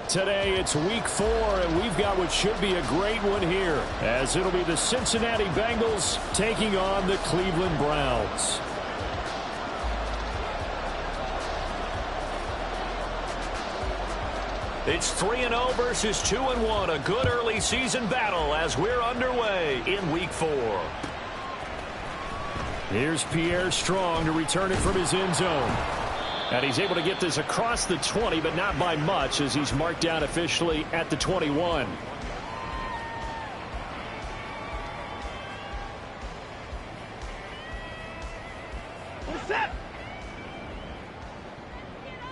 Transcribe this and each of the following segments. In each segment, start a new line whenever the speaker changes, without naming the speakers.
Today it's week 4, and we've got what should be a great one here, as it'll be the Cincinnati Bengals taking on the Cleveland Browns. It's 3-0 versus 2-1, a good early season battle as we're underway in week 4. Here's Pierre Strong to return it from his end zone. And he's able to get this across the 20, but not by much, as he's marked down officially at the 21.
What's up?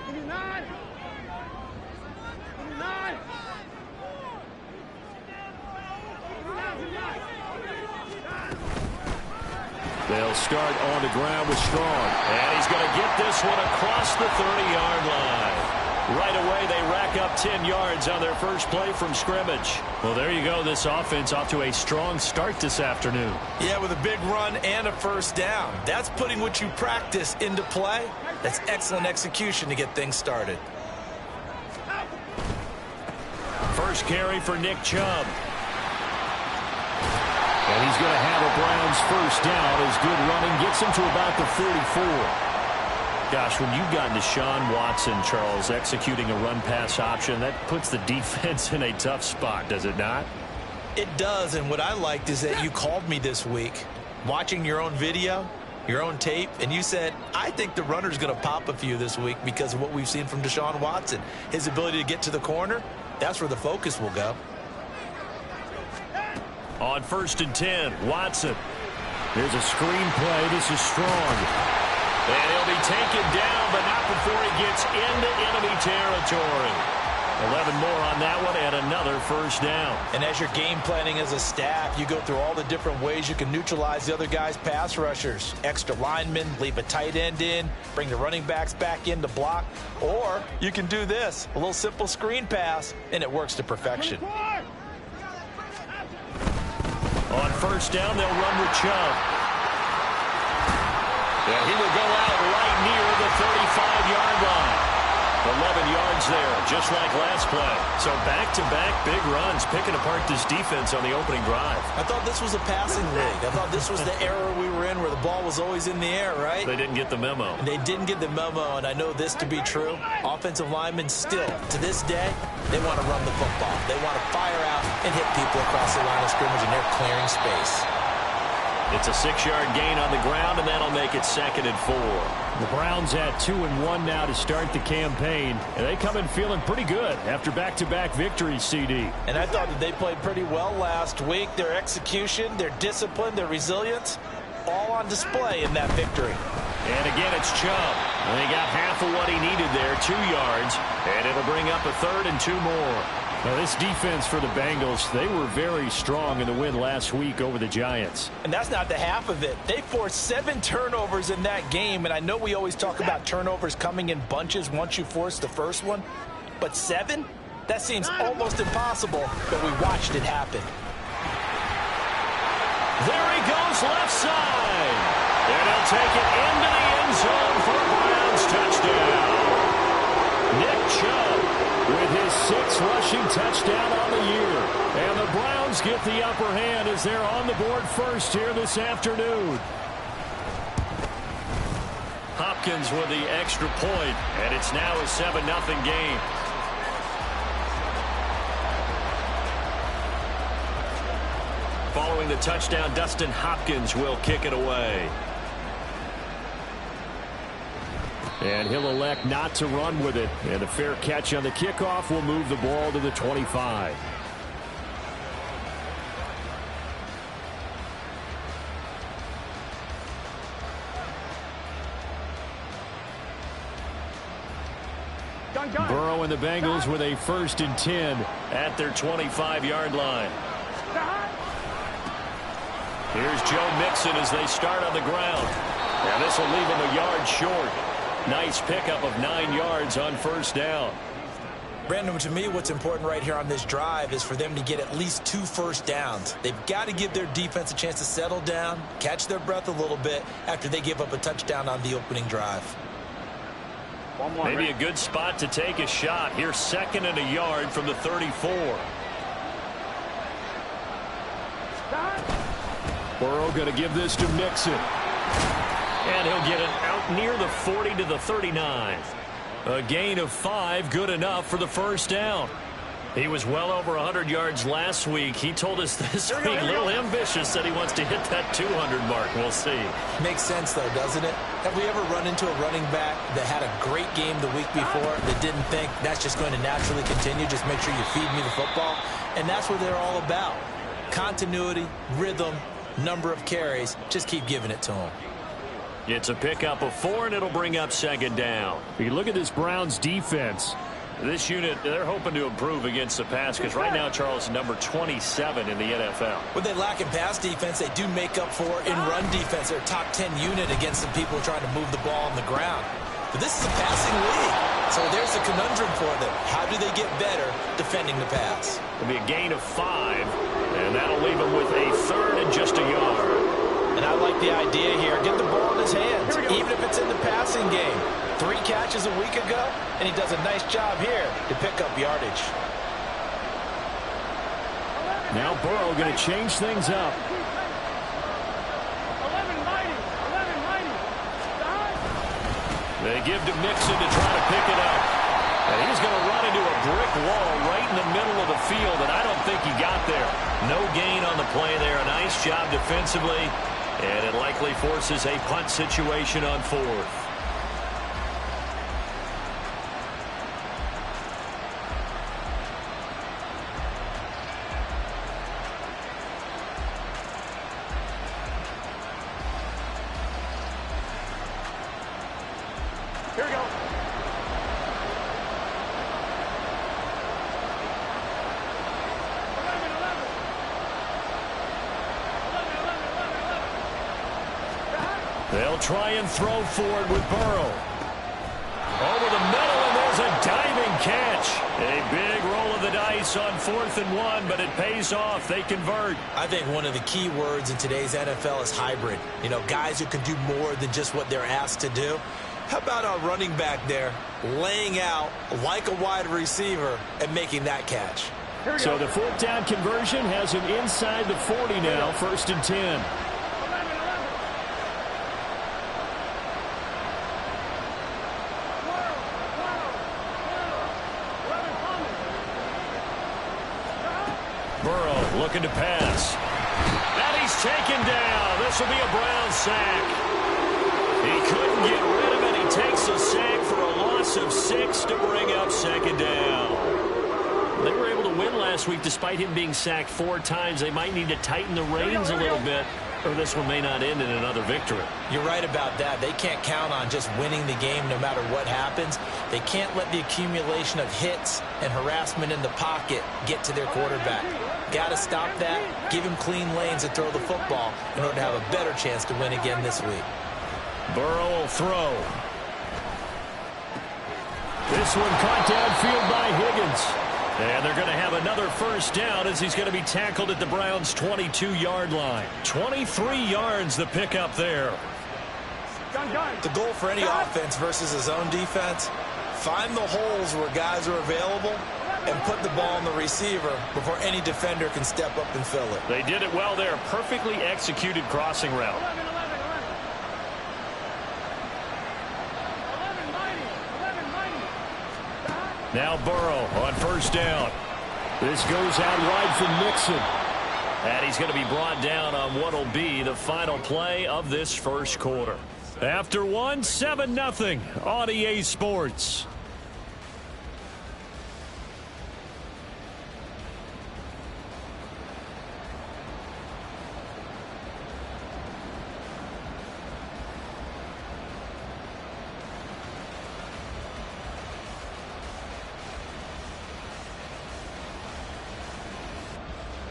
29. 29.
They'll start on the ground with Strong. And he's going to get this one across the 30-yard line. Right away, they rack up 10 yards on their first play from scrimmage. Well, there you go. This offense off to a strong start this afternoon.
Yeah, with a big run and a first down. That's putting what you practice into play. That's excellent execution to get things started.
First carry for Nick Chubb. And he's going to have a Browns first down as good running gets him to about the 44. Gosh, when you've got Deshaun Watson, Charles, executing a run-pass option, that puts the defense in a tough spot, does it not?
It does, and what I liked is that you called me this week, watching your own video, your own tape, and you said, I think the runner's going to pop a few this week because of what we've seen from Deshaun Watson. His ability to get to the corner, that's where the focus will go.
On 1st and 10, Watson. Here's a screen play. This is Strong. And he'll be taken down, but not before he gets into enemy territory. 11 more on that one and another first down.
And as you're game planning as a staff, you go through all the different ways you can neutralize the other guy's pass rushers. Extra linemen, leave a tight end in, bring the running backs back in to block. Or you can do this, a little simple screen pass, and it works to perfection.
On first down, they'll run with Chubb. And he will go out right near the 35-yard line. 11 yards there, just like last play. So back-to-back big runs, picking apart this defense on the opening drive.
I thought this was a passing league. I thought this was the era we were in where the ball was always in the air, right?
They didn't get the memo.
And they didn't get the memo, and I know this to be true. Offensive linemen still, to this day, they want to run the football. They want to fire out and hit people across the line of scrimmage, and they're clearing space.
It's a 6-yard gain on the ground, and that'll make it 2nd and 4. The Browns at 2-1 now to start the campaign, and they come in feeling pretty good after back-to-back victories, CD.
And I thought that they played pretty well last week. Their execution, their discipline, their resilience, all on display in that victory.
And again, it's Chubb. And he got half of what he needed there, 2 yards, and it'll bring up a 3rd and 2 more. Now, this defense for the Bengals, they were very strong in the win last week over the Giants.
And that's not the half of it. They forced 7 turnovers in that game, and I know we always talk about turnovers coming in bunches once you force the first one, but 7? That seems almost impossible, but we watched it happen.
There he goes left side. And he'll take it into the end zone for a Browns touchdown. Nick Chubb with his 6th rushing touchdown on the year. And the Browns get the upper hand as they're on the board first here this afternoon. Hopkins with the extra point, and it's now a 7-0 game. Following the touchdown, Dustin Hopkins will kick it away. And he'll elect not to run with it. And a fair catch on the kickoff will move the ball to the 25. Burrow and the Bengals with a 1st and 10 at their 25-yard line. Here's Joe Mixon as they start on the ground. Now this will leave him a yard short. Nice pickup of 9 yards on first down.
Brandon, to me, what's important right here on this drive is for them to get at least 2 first downs. They've got to give their defense a chance to settle down, catch their breath a little bit after they give up a touchdown on the opening drive.
Maybe a good spot to take a shot. Here's 2nd and a yard from the 34. Burrow going to give this to Mixon. And he'll get it out near the 40 to the 39. A gain of 5, good enough for the first down. He was well over 100 yards last week. He told us this week, a little ambitious, said he wants to hit that 200 mark. We'll see.
Makes sense, though, doesn't it? Have we ever run into a running back that had a great game the week before that didn't think that's just going to naturally continue? Just make sure you feed me the football. And that's what they're all about. Continuity, rhythm, number of carries. Just keep giving it to them.
It's a pickup of 4, and it'll bring up 2nd down. You look at this Browns defense. This unit, they're hoping to improve against the pass because right now, Charles, number 27 in the NFL.
When they lack in pass defense, they do make up for in run defense. They're a top 10 unit against some people trying to move the ball on the ground. But this is a passing league. So there's a conundrum for them. How do they get better defending the pass?
It'll be a gain of 5, and that'll leave them with a 3rd and just a yard.
And I like the idea here. Get the ball in his hands, even if it's in the passing game. 3 catches a week ago, and he does a nice job here to pick up yardage.
Now Burrow going to change things up.
11 mighty.
They give to Mixon to try to pick it up. And he's going to run into a brick wall right in the middle of the field, and I don't think he got there. No gain on the play there. A nice job defensively, and it likely forces a punt situation on 4th.
Here we go. 11, 11.
They'll try and throw for it with Burrow. Over the middle, and there's a diving catch. A big roll of the dice on 4th and 1, but it pays off. They convert.
I think one of the key words in today's NFL is hybrid. You know, guys who can do more than just what they're asked to do. How about our running back there laying out like a wide receiver and making that catch?
So the 4th down conversion has him inside the 40 now, 1st and 10.
11.
Burrow looking to pass. And he's taken down. This will be a Browns sack. He couldn't get rid of it. He takes a sack for a loss of 6 to bring up 2nd down. They were able to win last week despite him being sacked 4 times. They might need to tighten the reins a little bit, or this one may not end in another victory.
You're right about that. They can't count on just winning the game no matter what happens. They can't let the accumulation of hits and harassment in the pocket get to their quarterback. Got to stop that, give him clean lanes to throw the football in order to have a better chance to win again this week.
Burrow will throw. This one caught downfield by Higgins. And they're going to have another 1st down as he's going to be tackled at the Browns' 22-yard line. 23 yards the pickup there.
The goal for any offense versus his own defense, find the holes where guys are available and put the ball on the receiver before any defender can step up and fill it.
They did it well there. Perfectly executed crossing route.
11 mighty.
Now Burrow on 1st down. This goes out wide from Mixon. And he's going to be brought down on what will be the final play of this 1st quarter. After 1, 7-0 on EA Sports.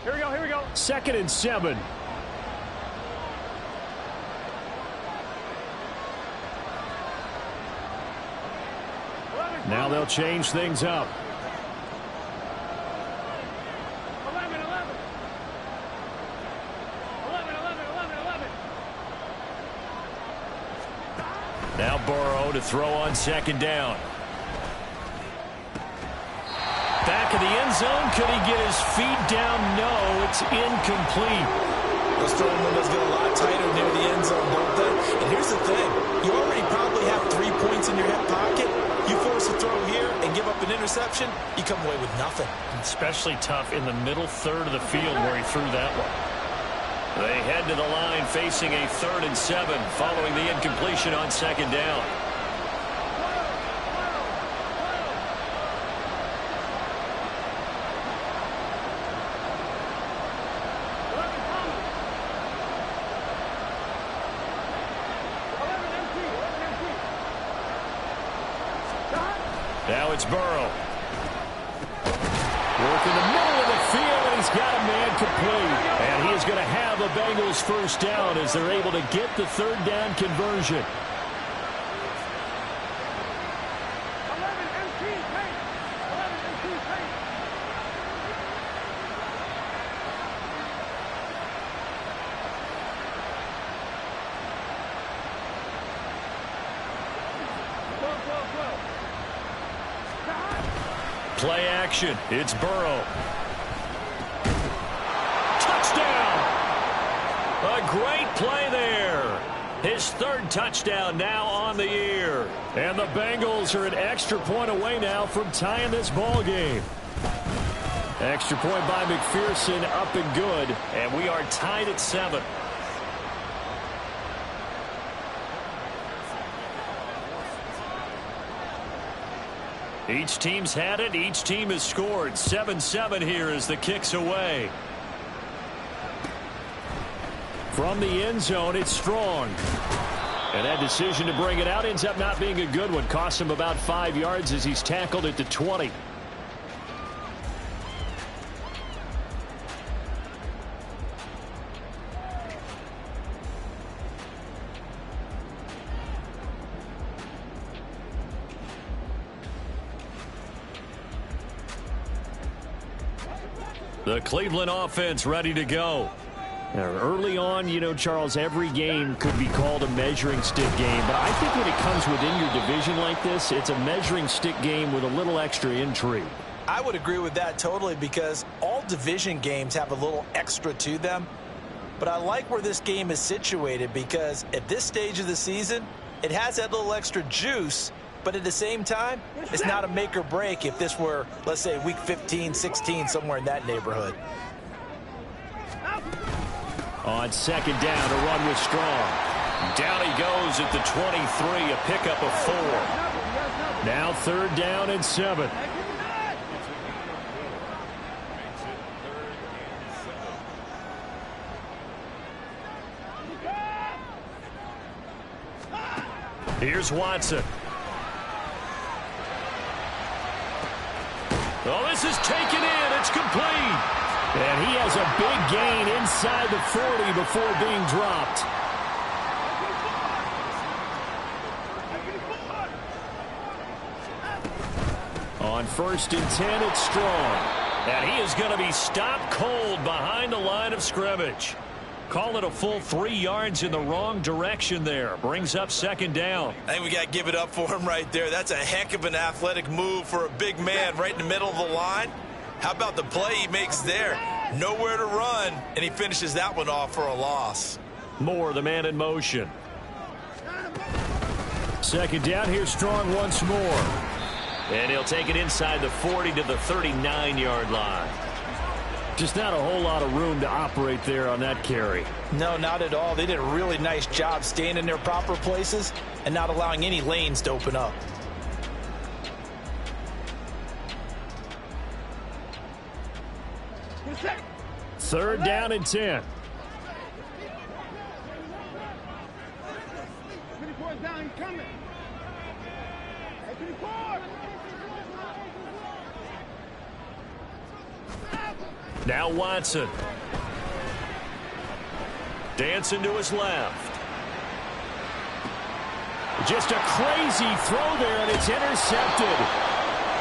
Here we go.
2nd and 7. Now they'll change things up.
11.
Now Burrow to throw on second down. Back of the end zone. Could he get his feet down? No, it's incomplete.
Those throwing windows get a lot tighter near the end zone, don't they? And here's the thing. You already probably have 3 points in your hip pocket. You force a throw here and give up an interception, you come away with nothing.
Especially tough in the middle third of the field where he threw that one. They head to the line facing a 3rd and 7 following the incompletion on second down. Now it's Burrow. Work in the middle of the field, and he's got a man complete. And he is going to have a Bengals first down as they're able to get the 3rd down conversion.
11 MT, paint. 11 MT, paint. Go.
Play action. It's Burrow. Touchdown! A great play there. His 3rd touchdown now on the year. And the Bengals are an extra point away now from tying this ball game. Extra point by McPherson, up and good. And we are tied at 7. Each team's had it. Each team has scored. 7-7 here as the kick's away. From the end zone, it's Strong. And that decision to bring it out ends up not being a good one. Costs him about 5 yards as he's tackled at the 20. The Cleveland offense ready to go. Now, early on, you know, Charles, every game could be called a measuring stick game. But I think when it comes within your division like this, it's a measuring stick game with a little extra intrigue.
I would agree with that totally because all division games have a little extra to them. But I like where this game is situated because at this stage of the season, it has that little extra juice. But at the same time, it's not a make or break if this were, let's say, week 15, 16, somewhere in that neighborhood.
On second down, a run with Strong. Down he goes at the 23, a pickup of 4. Now 3rd down and 7. Here's Watson. Oh, this is taken in. It's complete. And he has a big gain inside the 40 before being dropped. On 1st and 10, it's Strong. And he is going to be stopped cold behind the line of scrimmage. Call it a full 3 yards in the wrong direction there. Brings up second down.
I think we got to give it up for him right there. That's a heck of an athletic move for a big man right in the middle of the line. How about the play he makes there? Nowhere to run, and he finishes that one off for a loss.
Moore, the man in motion. Second down, here's Strong once more. And he'll take it inside the 40 to the 39-yard line. Just not a whole lot of room to operate there on that carry.
No, not at all. They did a really nice job staying in their proper places and not allowing any lanes to open up.
Third down and 10.
24 down, he's coming. 24.
Now Watson. Dancing to his left. Just a crazy throw there, and it's intercepted.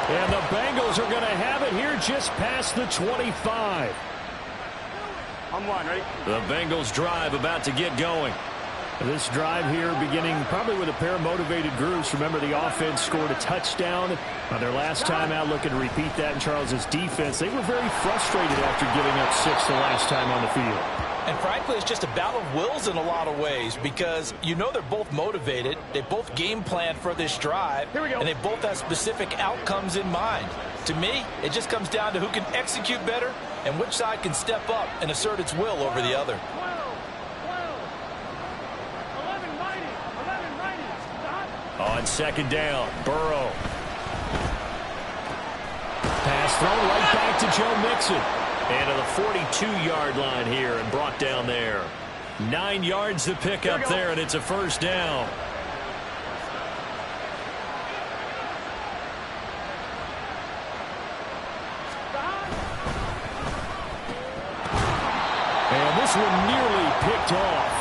And the Bengals are going to have it here just past the 25.
I'm one, ready?
The Bengals drive about to get going. This drive here beginning probably with a pair of motivated groups. Remember, the offense scored a touchdown on their last time out, looking to repeat that in Charles's defense. They were very frustrated after giving up 6 the last time on the field.
And frankly, it's just a battle of wills in a lot of ways because you know they're both motivated. They both game plan for this drive, and they both have specific outcomes in mind. To me, it just comes down to who can execute better and which side can step up and assert its will over the other.
On second down, Burrow. Pass thrown right back to Joe Mixon. And to the 42-yard line here and brought down there. 9 yards to pick up there, and it's a first down. And this one nearly picked off.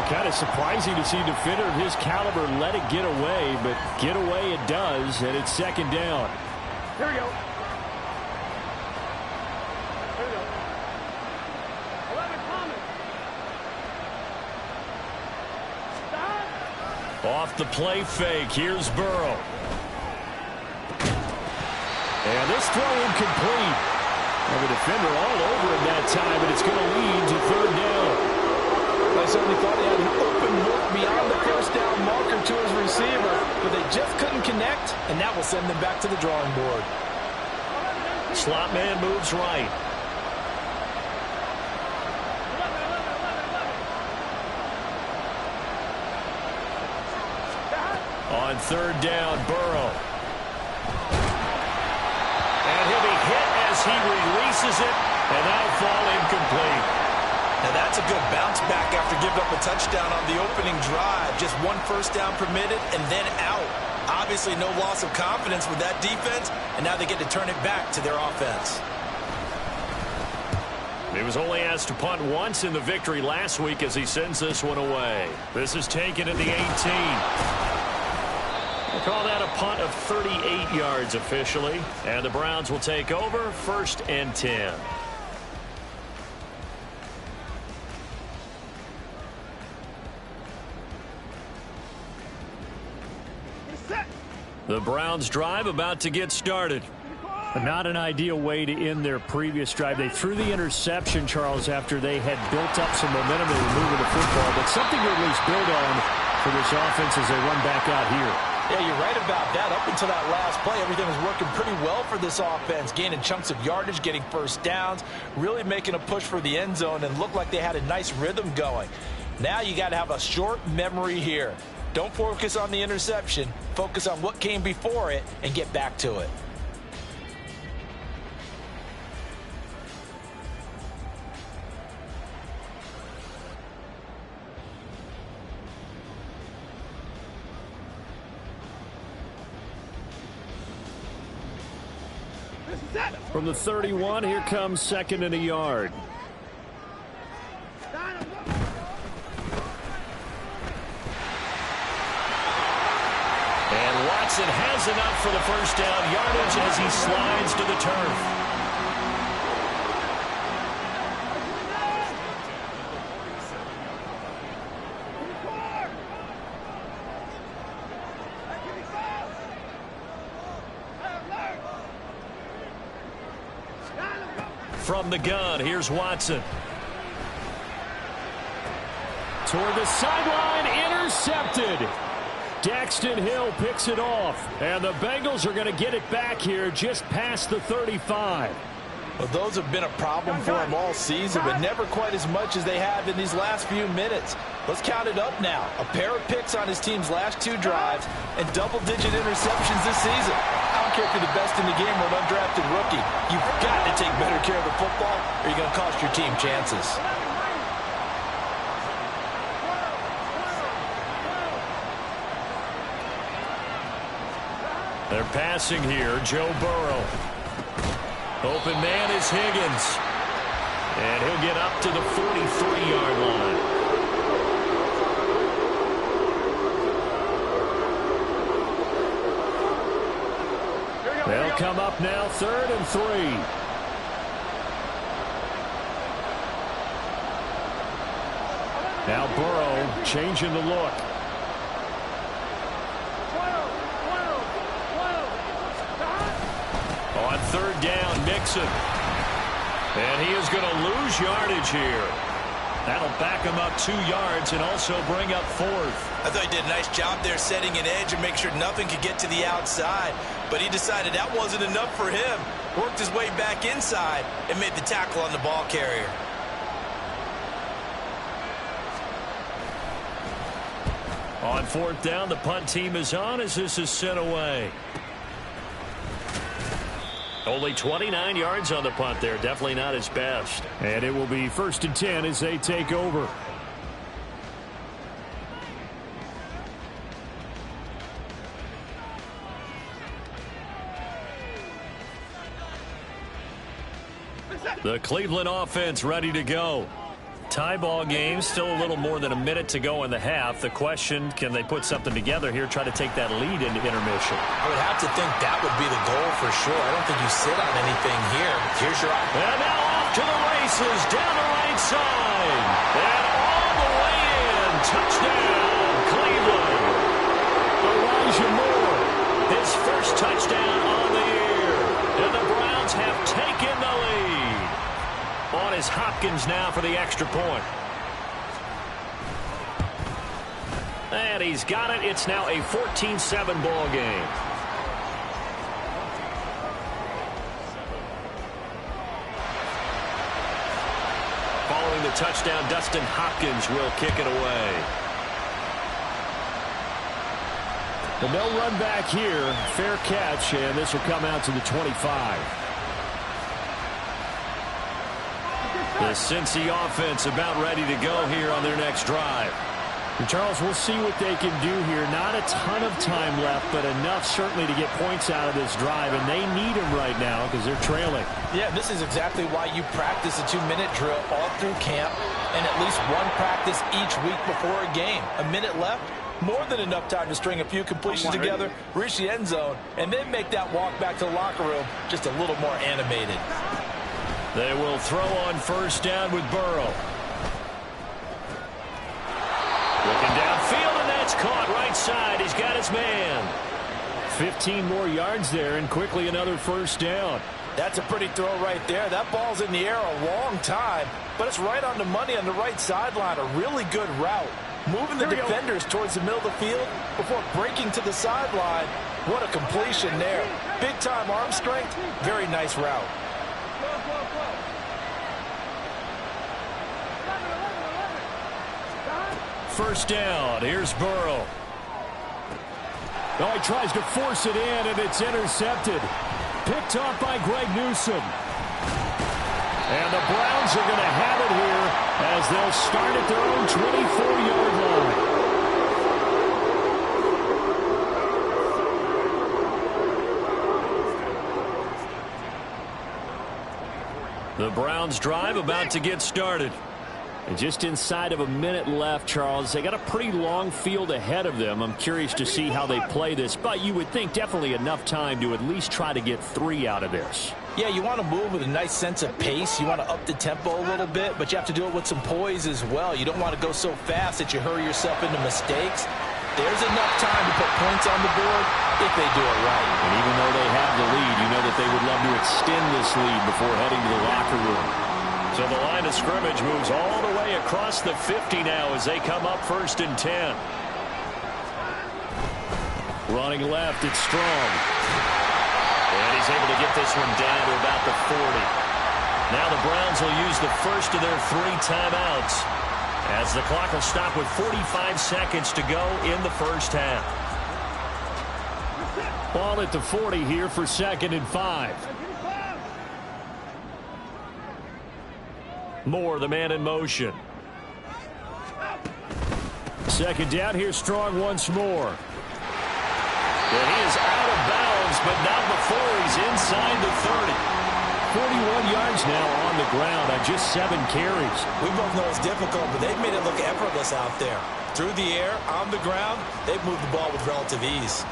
Kind of surprising to see a defender of his caliber let it get away, but get away it does, and it's second down.
Here we go.
Off the play fake, here's Burrow. And this throw incomplete. And the defender all over him that time, and it's going to lead to third down.
I certainly thought he had an open look beyond the first down marker to his receiver, but they just couldn't connect, and that will send them back to the drawing board.
Slot man moves right. On third down, Burrow. And he'll be hit as he releases it, and that'll fall incomplete.
Now that's a good bounce back after giving up a touchdown on the opening drive. Just one first down permitted and then out. Obviously no loss of confidence with that defense, and now they get to turn it back to their offense.
He was only asked to punt once in the victory last week as he sends this one away. This is taken at the 18. We'll call that a punt of 38 yards officially. And the Browns will take over, 1st and 10. The Browns drive about to get started. Not an ideal way to end their previous drive. They threw the interception, Charles, after they had built up some momentum and moving the football, but something to at least build on for this offense as they run back out here.
Yeah, you're right about that. Up until that last play, everything was working pretty well for this offense, gaining chunks of yardage, getting first downs, really making a push for the end zone, and looked like they had a nice rhythm going. Now you got to have a short memory here. Don't focus on the interception. Focus on what came before it and get back to it.
From the 31, here comes 2nd and a yard. And Watson has enough for the first down yardage as he slides to the turf. From the gun, here's Watson. Toward the sideline, intercepted. Daxton Hill picks it off. And the Bengals are going to get it back here just past the 35.
Well, those have been a problem for them all season, but never quite as much as they have in these last few minutes. Let's count it up now. A pair of picks on his team's last 2 drives and double-digit interceptions this season. I don't care if you're the best in the game or an undrafted rookie. You've got to take better care of the football or you're going to cost your team chances.
They're passing here, Joe Burrow. Open man is Higgins. And he'll get up to the 43-yard line. They'll come up now, 3rd and 3. Now Burrow changing the look.
12.
On third down, Mixon. And he is going to lose yardage here. That'll back him up 2 yards and also bring up fourth.
I thought he did a nice job there setting an edge and make sure nothing could get to the outside. But he decided that wasn't enough for him. Worked his way back inside and made the tackle on the ball carrier.
On fourth down, the punt team is on as this is sent away. Only 29 yards on the punt there. Definitely not his best. And it will be 1st and 10 as they take over. The Cleveland offense ready to go. Tie ball game, still a little more than a minute to go in the half. The question, can they put something together here, try to take that lead into intermission?
I would have to think that would be the goal for sure. I don't think you sit on anything here. Here's your option.
And now off to the races, down the right side. And all the way in. Touchdown, Cleveland. Elijah Moore, his first touchdown on the year. And the Browns have taken the lead. On is Hopkins now for the extra point. And he's got it. It's now a 14-7 ball game. Following the touchdown, Dustin Hopkins will kick it away. The no run back here. Fair catch, and this will come out to the 25. The Cincy offense about ready to go here on their next drive. And Charles, we'll see what they can do here. Not a ton of time left, but enough certainly to get points out of this drive, and they need them right now because they're trailing.
Yeah, this is exactly why you practice a 2-minute drill all through camp and at least one practice each week before a game. A minute left, more than enough time to string a few completions together, reach the end zone, and then make that walk back to the locker room just a little more animated.
They will throw on first down with Burrow. Looking downfield, and that's caught right side. He's got his man. 15 more yards there, and quickly another first down.
That's a pretty throw right there. That ball's in the air a long time, but it's right on the money on the right sideline. A really good route. Moving the defenders towards the middle of the field before breaking to the sideline. What a completion there. Big-time arm strength. Very nice route.
First down. Here's Burrow. Oh, he tries to force it in, and it's intercepted. Picked off by Greg Newsome. And the Browns are going to have it here as they'll start at their own 24-yard line. The Browns drive about to get started. And just inside of a minute left, Charles. They got a pretty long field ahead of them. I'm curious to see how they play this, but you would think definitely enough time to at least try to get 3 out of this.
Yeah, you want to move with a nice sense of pace. You want to up the tempo a little bit, but you have to do it with some poise as well. You don't want to go so fast that you hurry yourself into mistakes. There's enough time to put points on the board if they do it right.
And even though they have the lead, you know that they would love to extend this lead before heading to the locker room. So the line of scrimmage moves all the way across the 50 now as they come up 1st and 10. Running left, it's Strong. And he's able to get this one down to about the 40. Now the Browns will use the first of their 3 timeouts as the clock will stop with 45 seconds to go in the first half. Ball at the 40 here for 2nd and 5. Moore, the man in motion. 2nd down, here's Strong once more. And he is out of bounds, but not before he's inside the 30. 41 yards now on the ground on just 7 carries.
We both know it's difficult, but they've made it look effortless out there. Through the air, on the ground, they've moved the ball with relative ease.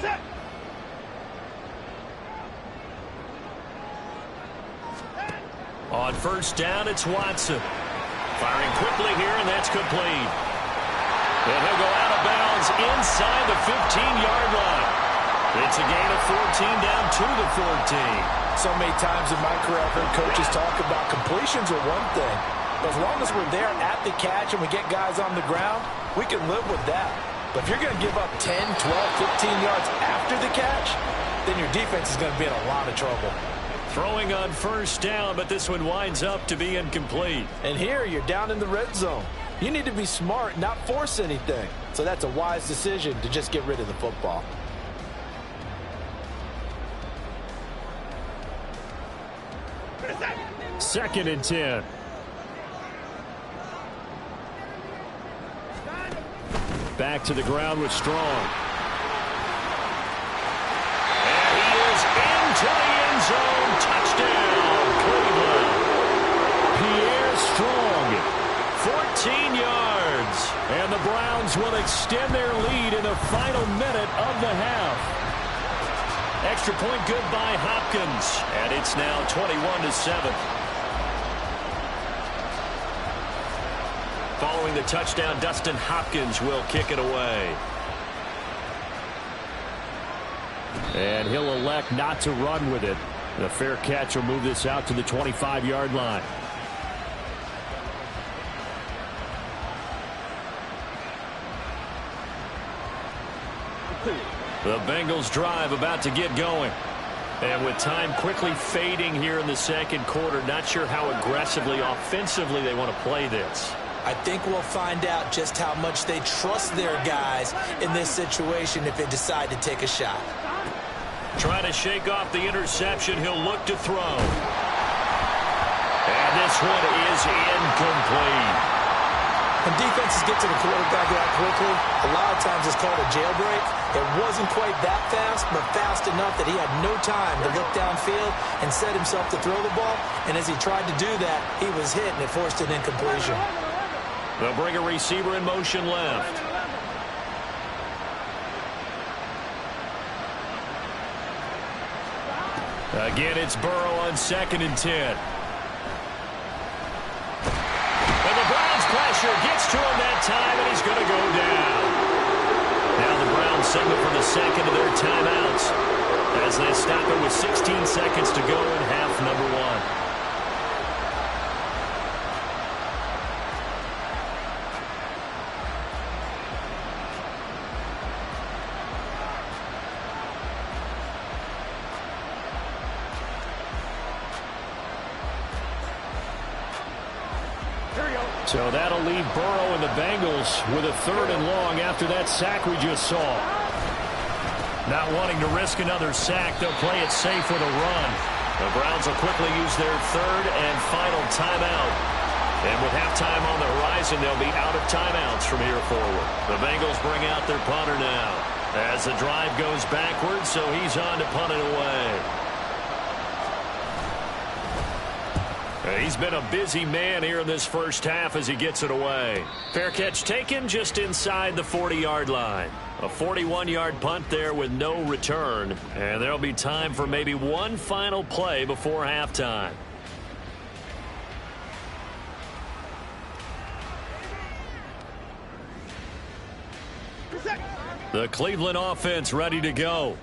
set.
On first down, it's Watson. Firing quickly here, and that's complete. And he'll go out of bounds inside the 15-yard line. It's a gain of 14 down to the 14.
So many times in my career, I've heard coaches talk about completions are one thing. But as long as we're there at the catch and we get guys on the ground, we can live with that. But if you're going to give up 10, 12, 15 yards after the catch, then your defense is going to be in a lot of trouble.
Throwing on first down, but this one winds up to be incomplete.
And here, you're down in the red zone. You need to be smart, not force anything. So that's a wise decision to just get rid of the football.
Second and 10. Back to the ground with Strong. And he is into the end zone. Touchdown, Cleveland. Pierre Strong, 14 yards. And the Browns will extend their lead in the final minute of the half. Extra point good by Hopkins. And it's now 21-7. Following the touchdown, Dustin Hopkins will kick it away. And he'll elect not to run with it. The fair catch will move this out to the 25-yard line. The Bengals drive about to get going. And with time quickly fading here in the second quarter, not sure how aggressively, offensively they want to play this.
I think we'll find out just how much they trust their guys in this situation if they decide to take a shot.
Trying to shake off the interception. He'll look to throw. And this one is incomplete.
When defenses get to the quarterback that quickly, a lot of times it's called a jailbreak. It wasn't quite that fast, but fast enough that he had no time to look downfield and set himself to throw the ball. And as he tried to do that, he was hit, and it forced an incompletion.
They'll bring a receiver in motion left. Again, it's Burrow on 2nd and 10. And the Browns pressure gets to him that time, and he's going to go down. Now the Browns signal for the second of their timeouts as they stop it with 16 seconds to go in half number 1. So that'll leave Burrow and the Bengals with a 3rd and long after that sack we just saw. Not wanting to risk another sack, they'll play it safe with a run. The Browns will quickly use their 3rd and final timeout. And with halftime on the horizon, they'll be out of timeouts from here forward. The Bengals bring out their punter now as the drive goes backwards, so he's on to punt it away. He's been a busy man here in this first half as he gets it away. Fair catch taken just inside the 40-yard line. A 41-yard punt there with no return. And there'll be time for maybe one final play before halftime. The Cleveland offense ready to go.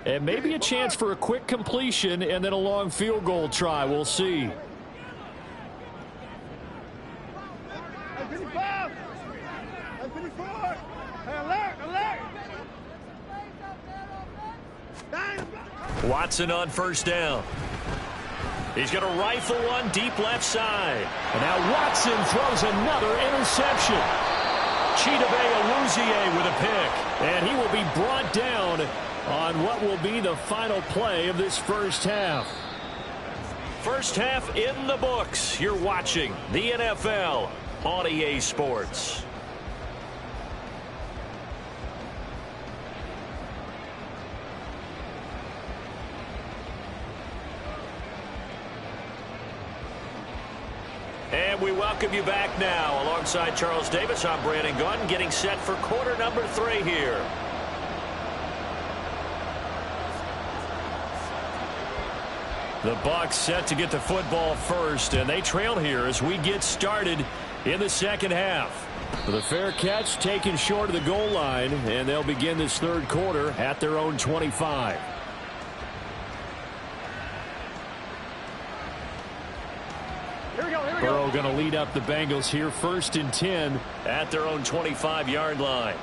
And maybe a chance for a quick completion and then a long field goal try. We'll see. Watson on first down. He's going to rifle one deep left side. And now Watson throws another interception. Chidobe Awuzie with a pick. And he will be brought down on what will be the final play of this first half. First half in the books. You're watching the NFL on EA Sports. And we welcome you back now. Alongside Charles Davis, I'm Brandon Gaunt, getting set for quarter number 3 here. The Bucs set to get the football first, and they trail here as we get started in the second half. The fair catch taken short of the goal line, and they'll begin this third quarter at their own 25. Burrow going to lead up the Bengals here, 1st and 10 at their own 25-yard line.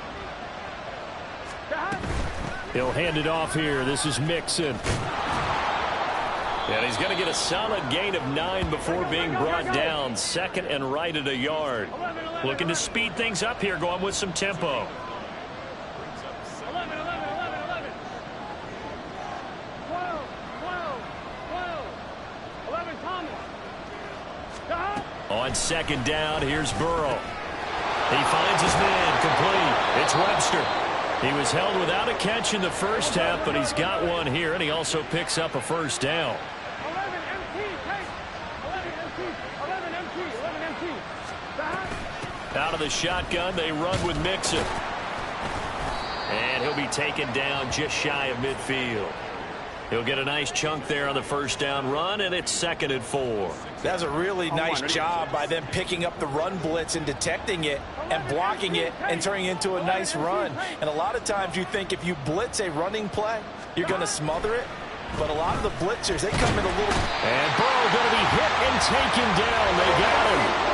He'll hand it off here. This is Mixon. And he's going to get a solid gain of 9 before being brought down. 2nd and right at a yard. Looking to speed things up here, going with some tempo.
11. 11, Thomas.
On 2nd down, here's Burrow. He finds his man, complete. It's Webster. He was held without a catch in the first half, but he's got one here, and he also picks up a first down.
11 MT, take. 11 MT.
Out of the shotgun, they run with Mixon. And he'll be taken down just shy of midfield. He'll get a nice chunk there on the first down run, and it's 2nd and 4.
That's a really nice job by them picking up the run blitz and detecting it and blocking it and turning it into a nice run. And a lot of times you think if you blitz a running play, you're going to smother it. But a lot of the blitzers, they come in a little...
And Burrow going to be hit and taken down. They got him.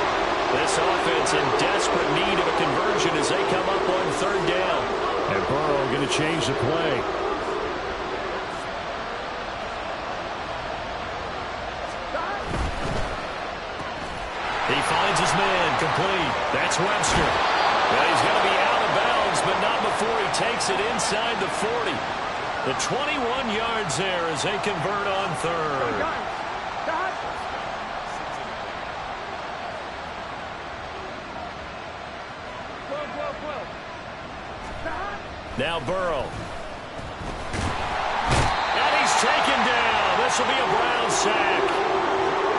This offense in desperate need of a conversion as they come up on 3rd down. And Burrow going to change the play. He finds his man, complete. That's Webster. Well, he's going to be out of bounds, but not before he takes it inside the 40. The 21 yards there as they convert on 3rd. Now Burrow. And he's taken down. This will be a Brown sack.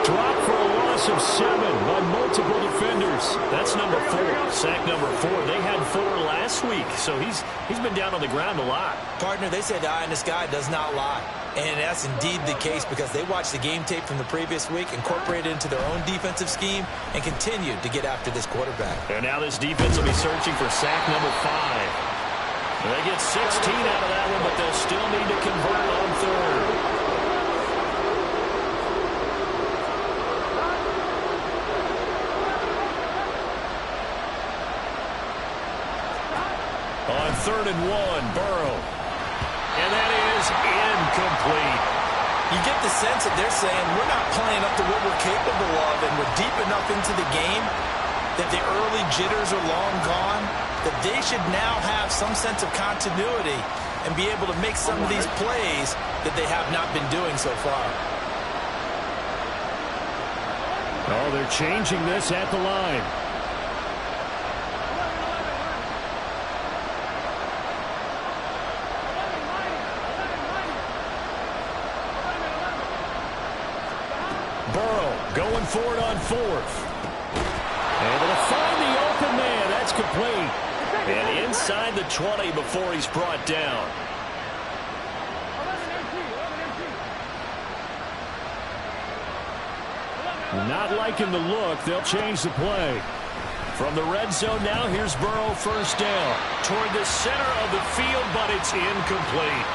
Dropped for a loss of 7 by multiple defenders. That's number 4. Sack number 4. They had 4 last week, so he's been down on the ground a lot.
Partner, they say the eye in the sky does not lie. And that's indeed the case because they watched the game tape from the previous week, incorporated it into their own defensive scheme, and continued to get after this quarterback.
And now this defense will be searching for sack number 5. They get 16 out of that one, but they'll still need to convert on 3rd. On 3rd and 1, Burrow. And that is incomplete.
You get the sense that they're saying we're not playing up to what we're capable of, and we're deep enough into the game that the early jitters are long gone, that they should now have some sense of continuity and be able to make some of these plays that they have not been doing so far.
Oh, they're changing this at the line. Burrow going for it on 4th. Able to find the open man. That's complete. And inside the 20 before he's brought down. Not liking the look. They'll change the play. From the red zone now, here's Burrow, 1st down. Toward the center of the field, but it's incomplete.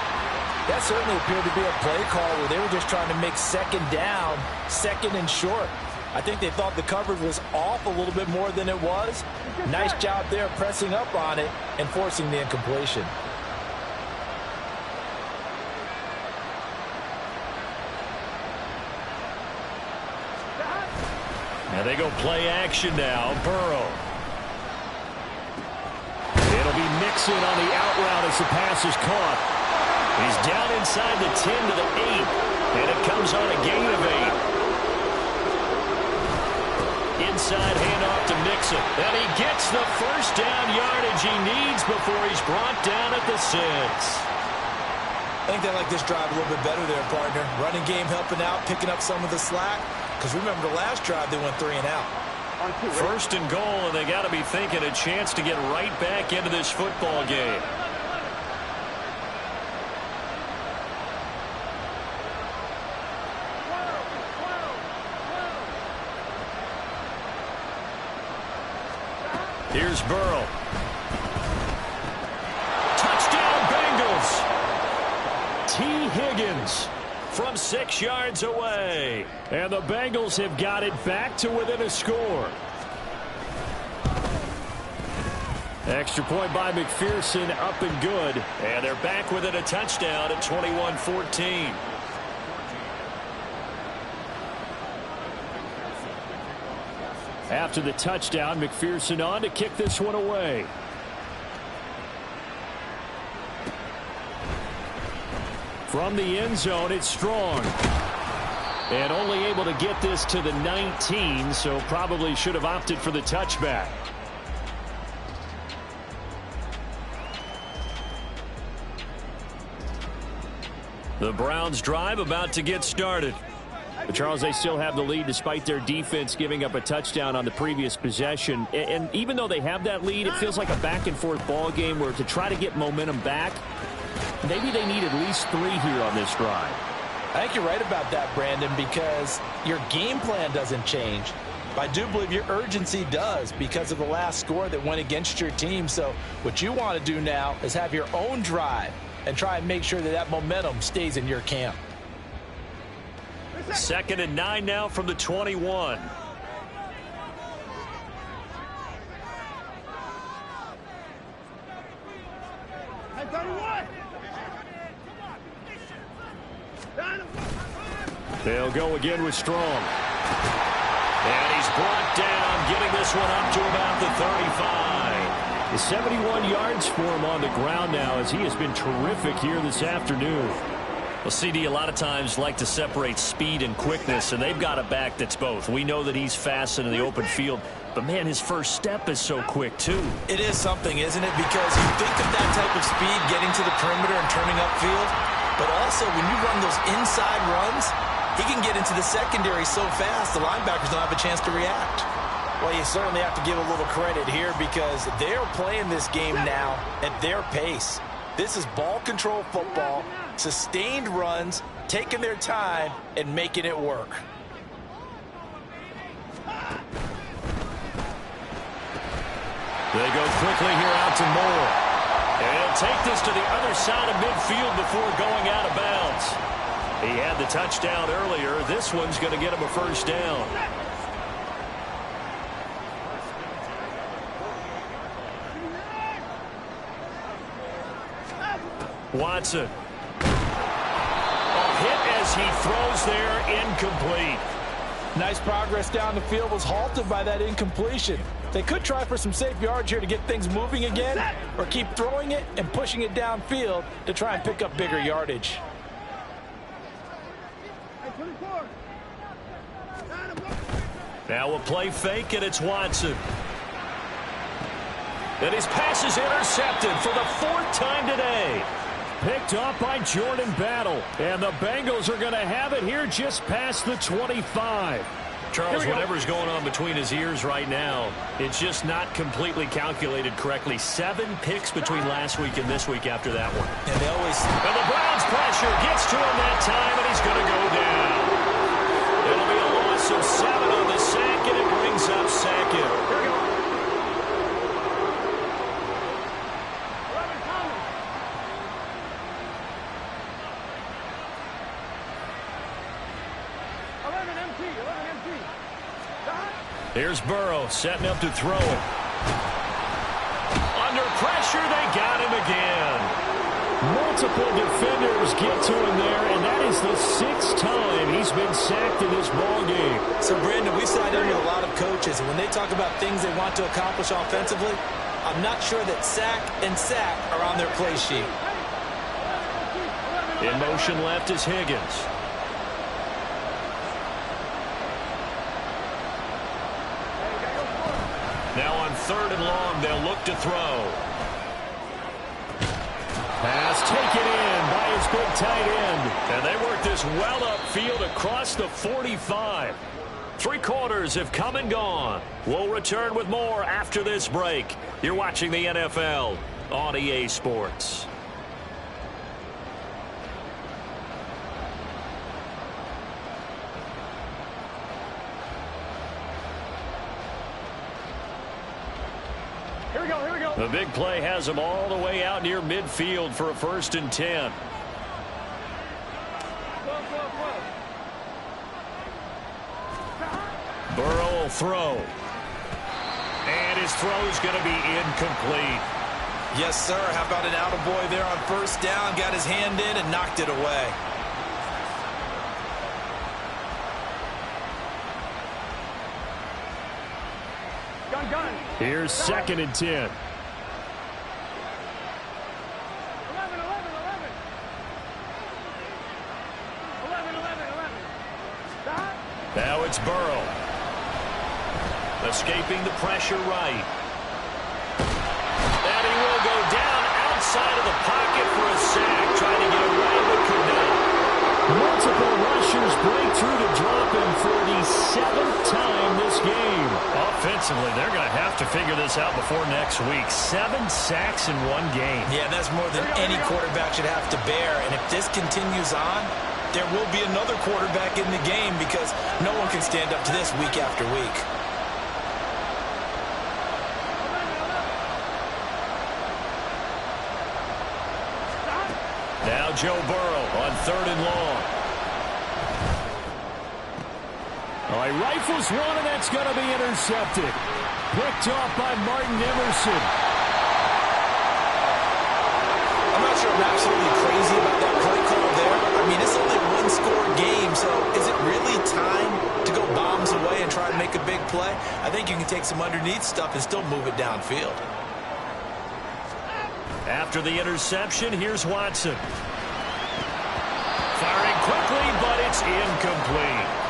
That certainly appeared to be a play call where they were just trying to make 2nd down, 2nd and short. I think they thought the coverage was off a little bit more than it was. Nice job there pressing up on it and forcing the incompletion.
And they go play action now. Burrow. It'll be Mixon on the out route as the pass is caught. He's down inside the 10 to the 8. And it comes on a gain of 8. Inside handoff to Mixon. And he gets the 1st down yardage he needs before he's brought down at the 6.
I think they like this drive a little bit better there, partner. Running game helping out, picking up some of the slack. Because remember, the last drive they went 3 and out.
1st and goal, and they got to be thinking a chance to get right back into this football game. Here's Burrow. Touchdown, Bengals. T. Higgins from 6 yards away. And the Bengals have got it back to within a score. Extra point by McPherson, up and good. And they're back within a touchdown at 21-14. After the touchdown, McPherson on to kick this one away. From the end zone, it's Strong. And only able to get this to the 19, so probably should have opted for the touchback. The Browns drive about to get started. But Charles, they still have the lead despite their defense giving up a touchdown on the previous possession. And even though they have that lead, it feels like a back-and-forth ball game where to try to get momentum back, maybe they need at least 3 here on this drive.
I think you're right about that, Brandon, because your game plan doesn't change. I do believe your urgency does because of the last score that went against your team. So what you want to do now is have your own drive and try and make sure that that momentum stays in your camp.
2nd and 9 now from the 21. They'll go again with Strong. And he's brought down, getting this one up to about the 35. 71 yards for him on the ground now as he has been terrific here this afternoon. Well, CD, a lot of times like to separate speed and quickness, and they've got a back that's both. We know that he's fast in the open field, but, man, his first step is so quick, too.
It is something, isn't it? Because you think of that type of speed getting to the perimeter and turning upfield, but also when you run those inside runs, he can get into the secondary so fast the linebackers don't have a chance to react. Well, you certainly have to give a little credit here because they're playing this game now at their pace. This is ball control football, sustained runs, taking their time and making it work.
They go quickly here out to Moore. And he'll take this to the other side of midfield before going out of bounds. He had the touchdown earlier. This one's going to get him a first down. Watson. A hit as he throws there, incomplete.
Nice progress down the field was halted by that incompletion. They could try for some safe yards here to get things moving again, or keep throwing it and pushing it downfield to try and pick up bigger yardage.
Now a play fake, and it's Watson. And his pass is intercepted for the 4th time today. Picked up by Jordan Battle. And the Bengals are going to have it here just past the 25. Charles, whatever's going on between his ears right now, it's just not completely calculated correctly. 7 picks between last week and this week after that one.
And they always...
And the Browns pressure gets to him that time, and he's going to go down. It'll be a loss of 7 on the sack, and it brings up 2nd. Here's Burrow setting up to throw it. Under pressure, they got him again. Multiple defenders get to him there, and that is the 6th time he's been sacked in this ball game.
So, Brandon, we sat in with a lot of coaches, and when they talk about things they want to accomplish offensively, I'm not sure that sack and sack are on their play sheet.
In motion left is Higgins. Now on 3rd and long, they'll look to throw. Pass taken in by his big tight end. And they work this well upfield across the 45. 3 quarters have come and gone. We'll return with more after this break. You're watching the NFL on EA Sports.
Here we go, here we go.
The big play has them all the way out near midfield for a 1st and 10. Burrow will throw. And his throw is going to be incomplete.
Yes, sir. How about an attaboy there on 1st down? Got his hand in and knocked it away.
Gun.
Here's 2nd and 10.
11. Stop.
Now it's Burrow. Escaping the pressure right. And he will go down outside of the pocket for a sack. Trying to get away, but could not. Multiple rushers break through to drop him for the 7th time this game. Offensively, they're going to have to figure this out before next week. 7 sacks in one game.
Yeah, that's more than any quarterback should have to bear. And if this continues on, there will be another quarterback in the game because no one can stand up to this week after week.
Now Joe Burrow on 3rd and long. All right, rifles one, and that's going to be intercepted. Picked off by Martin Emerson.
I'm not sure I'm absolutely crazy about that play call there. I mean, it's only a one-score game, so is it really time to go bombs away and try and make a big play? I think you can take some underneath stuff and still move it downfield.
After the interception, here's Watson. Firing quickly, but it's incomplete.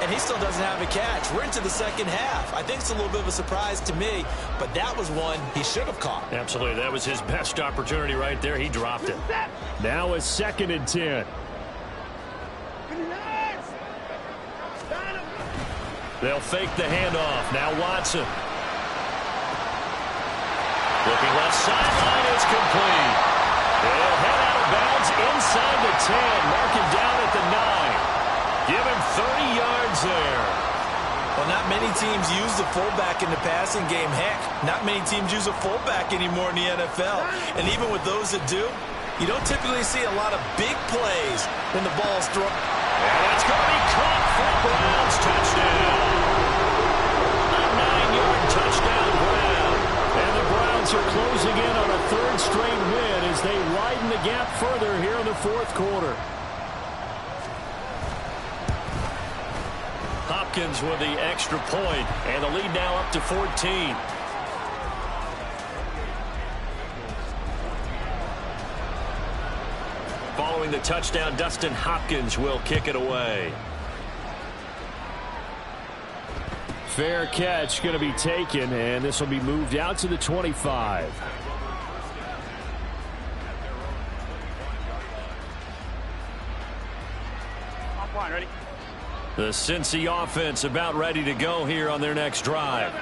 And he still doesn't have a catch. We're into the 2nd half. I think it's a little bit of a surprise to me, but that was one he should have caught.
Absolutely. That was his best opportunity right there. He dropped it. Now it's 2nd and 10. They'll fake the handoff. Now Watson. Looking left sideline, it's complete. They'll head out of bounds inside the 10. Mark him down at the 9. Give him 30 yards there.
Well, not many teams use the fullback in the passing game. Heck, not many teams use a fullback anymore in the NFL. And even with those that do, you don't typically see a lot of big plays when the ball's thrown.
And it's going to be caught for a Browns touchdown. A 9-yard touchdown Brown. And the Browns are closing in on a 3rd straight win as they widen the gap further here in the 4th quarter. Hopkins with the extra point, and the lead now up to 14. Following the touchdown, Dustin Hopkins will kick it away. Fair catch going to be taken, and this will be moved out to the 25.
Offline, ready?
The Cincy offense about ready to go here on their next drive.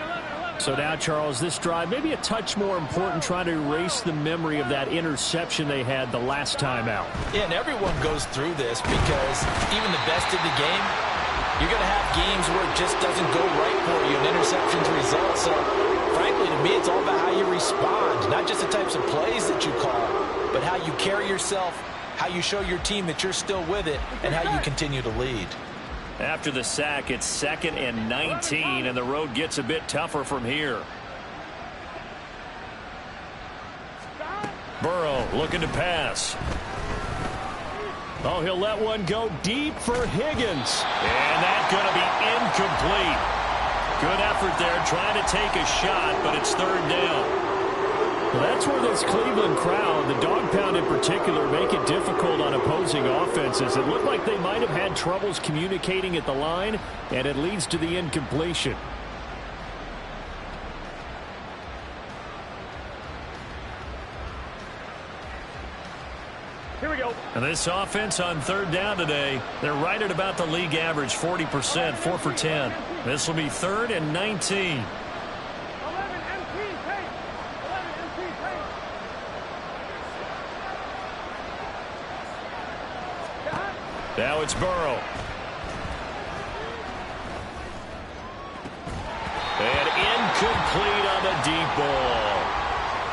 So now, Charles, this drive may be a touch more important, trying to erase the memory of that interception they had the last time out.
Yeah, and everyone goes through this because even the best in the game, you're going to have games where it just doesn't go right for you and interceptions result. So, frankly, to me, it's all about how you respond, not just the types of plays that you call, but how you carry yourself, how you show your team that you're still with it, and how you continue to lead.
After the sack, it's 2nd and 19, and the road gets a bit tougher from here. Burrow looking to pass. Oh, he'll let one go deep for Higgins. And that's going to be incomplete. Good effort there, trying to take a shot, but it's 3rd down. Well, that's where this Cleveland crowd, the dog pound in particular, make it difficult on opposing offenses. It looked like they might have had troubles communicating at the line, and it leads to the incompletion.
Here we go.
And this offense on 3rd down today, they're right at about the league average, 40%, 4 for 10. This will be 3rd and 19.
11 MT, take. 11 MT, take.
Now it's Burrow. And incomplete on the deep ball.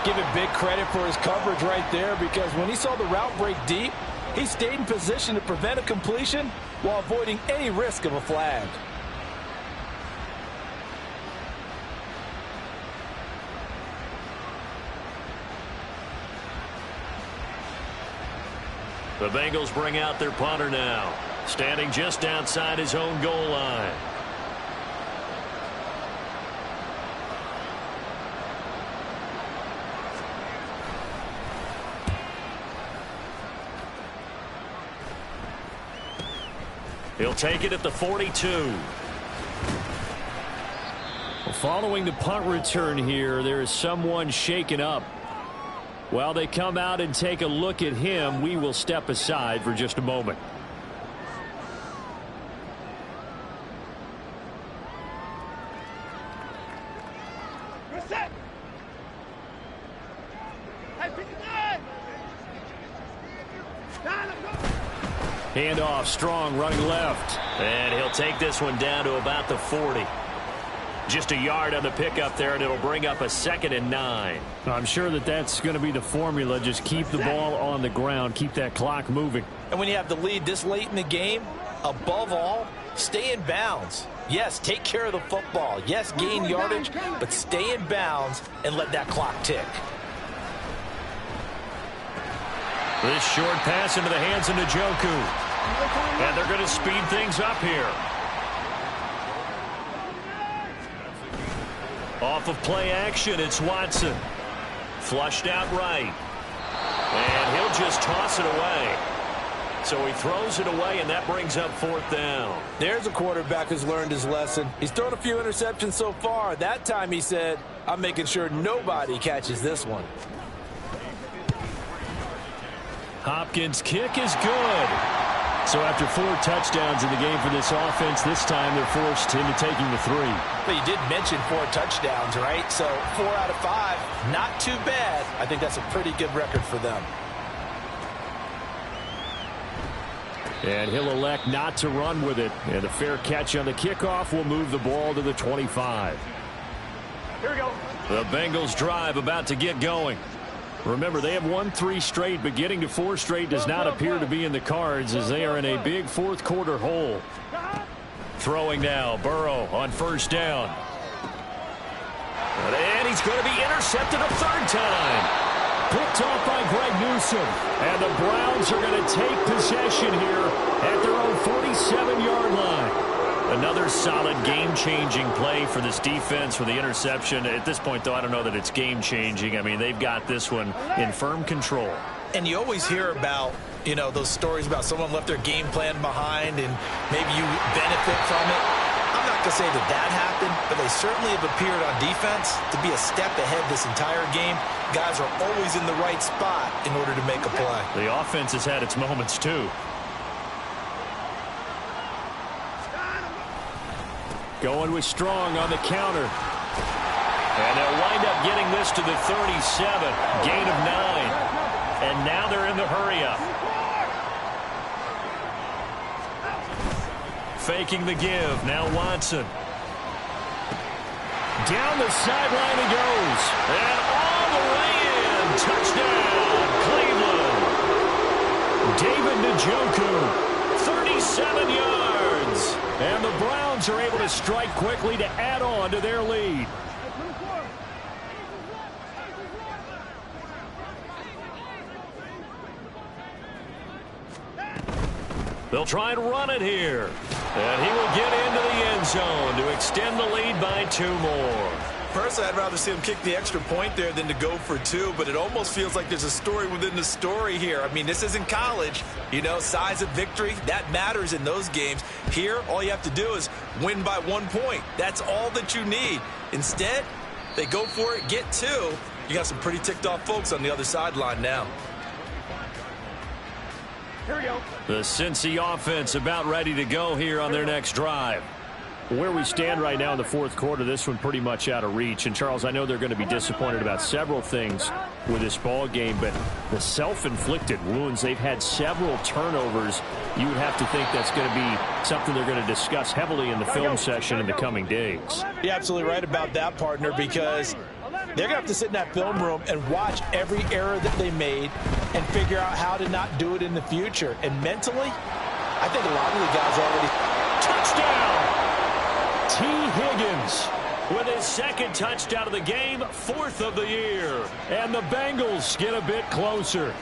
Give him big credit for his coverage right there, because when he saw the route break deep, he stayed in position to prevent a completion while avoiding any risk of a flag.
The Bengals bring out their punter now, standing just outside his own goal line. He'll take it at the 42. Following the punt return here, there is someone shaken up. While they come out and take a look at him, we will step aside for just a moment. Handoff, Strong running left. And he'll take this one down to about the 40. Just a yard on the pickup there, and it'll bring up a 2nd and 9. I'm sure that that's going to be the formula. Just keep the ball on the ground. Keep that clock moving.
And when you have the lead this late in the game, above all, stay in bounds. Yes, take care of the football. Yes, gain yardage, but stay in bounds and let that clock tick.
This short pass into the hands of Njoku. And they're going to speed things up here. Off of play action, it's Watson. Flushed out right. And he'll just toss it away. So he throws it away, and that brings up 4th down.
There's a quarterback who's learned his lesson. He's thrown a few interceptions so far. That time he said, I'm making sure nobody catches this one.
Hopkins' kick is good. So after 4 touchdowns in the game for this offense, this time they're forced into taking the 3.
But you did mention 4 touchdowns, right? So 4 out of 5, not too bad. I think that's a pretty good record for them.
And he'll elect not to run with it. And a fair catch on the kickoff will move the ball to the 25.
Here we go.
The Bengals drive about to get going. Remember, they have won 3 straight, but getting to 4 straight does not appear to be in the cards as they are in a big 4th quarter hole. Throwing now, Burrow on 1st down. And he's going to be intercepted a 3rd time. Picked off by Greg Newsome. And the Browns are going to take possession here at their own 47-yard line. Another solid game-changing play for this defense with the interception. At this point, though, I don't know that it's game-changing. I mean, they've got this one in firm control.
And you always hear about, you know, those stories about someone left their game plan behind and maybe you benefit from it. I'm not going to say that that happened, but they certainly have appeared on defense to be a step ahead this entire game. Guys are always in the right spot in order to make a play.
The offense has had its moments, too. Going with Strong on the counter. And they'll wind up getting this to the 37. Gain of 9. And now they're in the hurry-up. Faking the give. Now Watson. Down the sideline he goes. And all the way in. Touchdown, Cleveland. David Njoku, 37 yards. And the Browns are able to strike quickly to add on to their lead. They'll try and run it here. And he will get into the end zone to extend the lead by 2 more.
Personally, I'd rather see him kick the extra point there than to go for 2, but it almost feels like there's a story within the story here. I mean, this isn't college. You know, size of victory, that matters in those games. Here, all you have to do is win by 1 point. That's all that you need. Instead, they go for it, get 2. You got some pretty ticked off folks on the other sideline now.
Here we go.
The Cincy offense about ready to go here on their next drive. Where we stand right now in the 4th quarter, this one pretty much out of reach. And, Charles, I know they're going to be disappointed about several things with this ball game, but the self-inflicted wounds, they've had several turnovers. You would have to think that's going to be something they're going to discuss heavily in the film session in the coming days.
You're absolutely right about that, partner, because They're going to have to sit in that film room and watch every error that they made and figure out how to not do it in the future. And mentally, I think a lot of the guys already...
Touchdown! T. Higgins with his second touchdown of the game, 4th of the year. And the Bengals get a bit closer.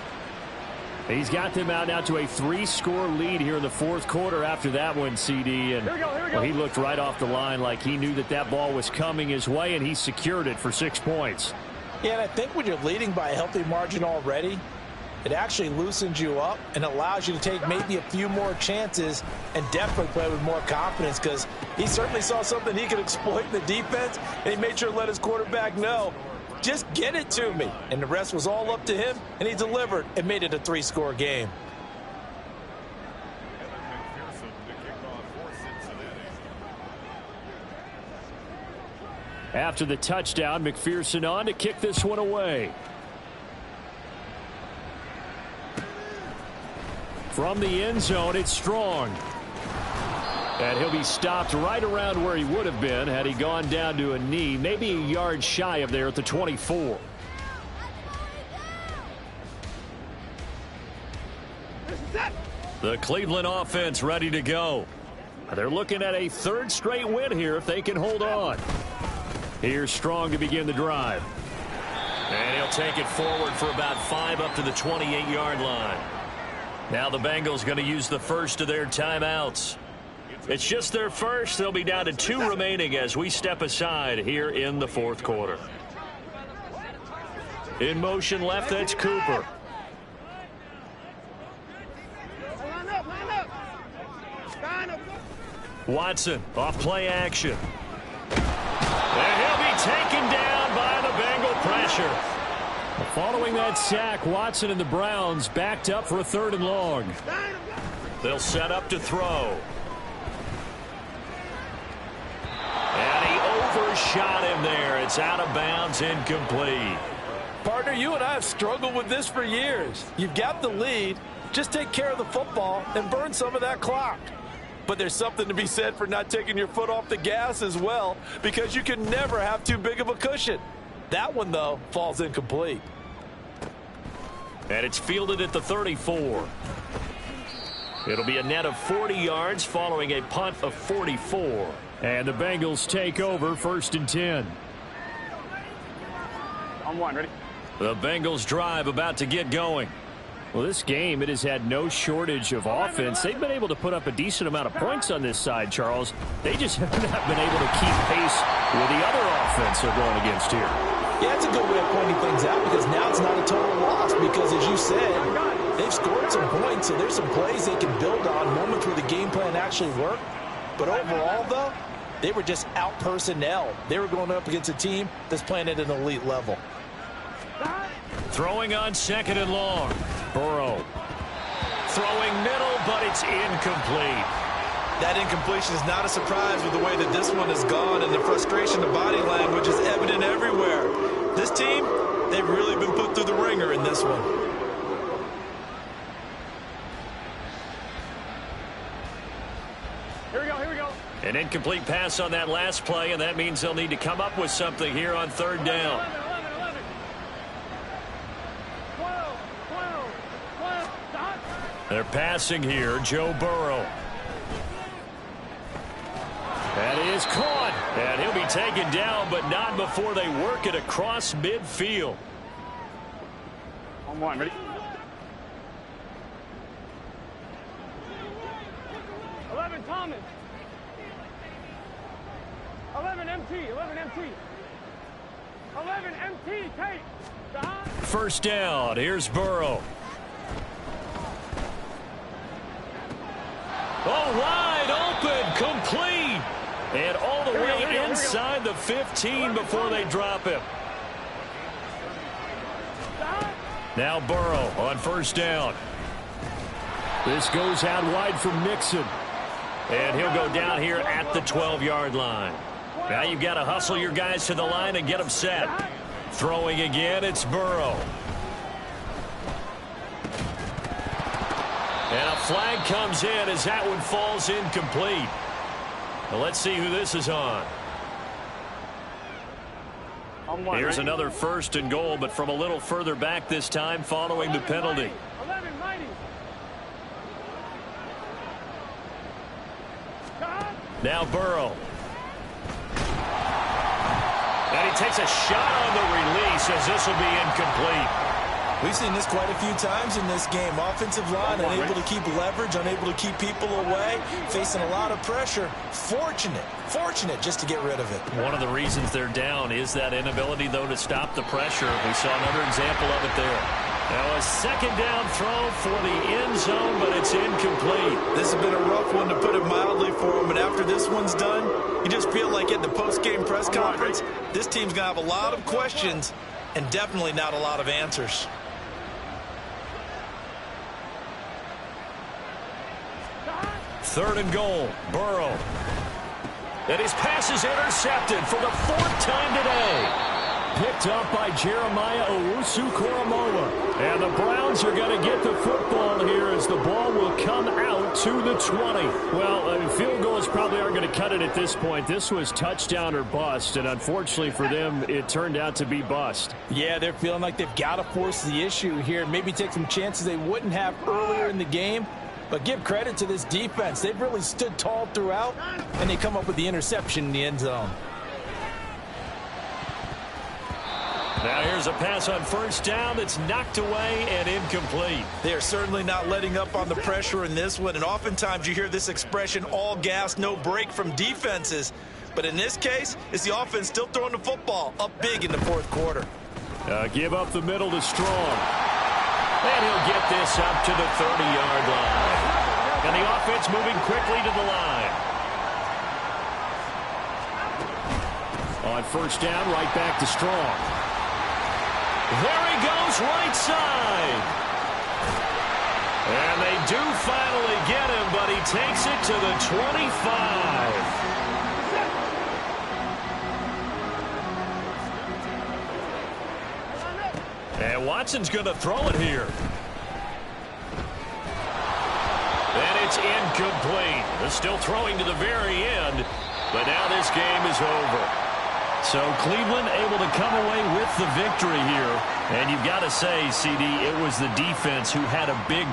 He's got them out now to a 3-score lead here in the 4th quarter after that one, CD. And well, he looked right off the line like he knew that that ball was coming his way, and he secured it for 6 points.
Yeah, and I think when you're leading by a healthy margin already, it actually loosens you up and allows you to take maybe a few more chances and definitely play with more confidence, because he certainly saw something he could exploit in the defense, and he made sure to let his quarterback know, just get it to me. And the rest was all up to him, and he delivered and made it a 3-score game.
After the touchdown, McPherson on to kick this one away. From the end zone, it's Strong. And he'll be stopped right around where he would have been had he gone down to a knee, maybe a yard shy of there at the 24. The Cleveland offense ready to go. They're looking at a 3rd straight win here if they can hold on. Here's Strong to begin the drive. And he'll take it forward for about 5 up to the 28-yard line. Now the Bengals going to use the first of their timeouts. It's just their first. They'll be down to 2 remaining as we step aside here in the 4th quarter. In motion left, that's Cooper. Watson off play action. And he'll be taken down by the Bengal pressure. Following that sack, Watson and the Browns backed up for a 3rd and long. They'll set up to throw. And he overshot him there. It's out of bounds, incomplete.
Partner, you and I have struggled with this for years. You've got the lead. Just take care of the football and burn some of that clock. But there's something to be said for not taking your foot off the gas as well, because you can never have too big of a cushion. That one, though, falls incomplete.
And it's fielded at the 34. It'll be a net of 40 yards following a punt of 44. And the Bengals take over 1st and 10.
On 1, ready?
The Bengals drive about to get going. Well, this game, it has had no shortage of offense. They've been able to put up a decent amount of points on this side, Charles. They just have not been able to keep pace with the other offense they're going against here.
Yeah, that's a good way of pointing things out, because now it's not a total loss, because as you said, they've scored some points, so there's some plays they can build on, moments where the game plan actually worked. But overall, though, they were just out-personnel. They were going up against a team that's playing at an elite level.
Throwing on 2nd and long. Burrow. Throwing middle, but it's incomplete.
That incompletion is not a surprise with the way that this one has gone, and the frustration, the body language is evident everywhere. This team, they've really been put through the ringer in this one.
Here we go, here we go.
An incomplete pass on that last play, and that means they'll need to come up with something here on 3rd down.
11. 12. Stop.
They're passing here, Joe Burrow. That is caught, and he'll be taken down, but not before they work it across midfield.
On 1, ready? 11, Thomas. 11, MT. 11, MT. 11, MT. Tate. Stop.
1st down. Here's Burrow. Oh, wide open, complete. And all the way inside the 15 before they drop him. Now Burrow on 1st down. This goes out wide from Mixon. And he'll go down here at the 12-yard line. Now you've got to hustle your guys to the line and get them set. Throwing again, it's Burrow. And a flag comes in as that one falls incomplete. Well, let's see who this is on. Here's another 1st and goal, but from a little further back this time following the penalty.
11 mighty.
Now Burrow. And he takes a shot on the release as this will be incomplete.
We've seen this quite a few times in this game. Offensive line unable to keep leverage, unable to keep people away, facing a lot of pressure. Fortunate just to get rid of it.
One of the reasons they're down is that inability, though, to stop the pressure. We saw another example of it there. Now a 2nd down throw for the end zone, but it's incomplete.
This has been a rough one, to put it mildly, for him. And after this one's done, you just feel like at the post-game press conference, this team's going to have a lot of questions and definitely not a lot of answers.
Third and goal, Burrow. And his pass is intercepted for the 4th time today. Picked up by Jeremiah Owusu-Koramoah. And the Browns are going to get the football here as the ball will come out to the 20. Well, field goals probably aren't going to cut it at this point. This was touchdown or bust, and unfortunately for them, it turned out to be bust.
Yeah, they're feeling like they've got to force the issue here and maybe take some chances they wouldn't have earlier in the game. But give credit to this defense. They've really stood tall throughout, and they come up with the interception in the end zone.
Now here's a pass on 1st down that's knocked away and incomplete.
They are certainly not letting up on the pressure in this one, and oftentimes you hear this expression, all gas, no break, from defenses. But in this case, it's the offense still throwing the football up big in the 4th quarter.
Give up the middle to Strong. And he'll get this up to the 30-yard line. And the offense moving quickly to the line. On 1st down, right back to Strong. There he goes, right side. And they do finally get him, but he takes it to the 25. And Watson's going to throw it here. And it's incomplete. They're still throwing to the very end, but now this game is over. So Cleveland able to come away with the victory here. And you've got to say, CD, it was the defense who had a big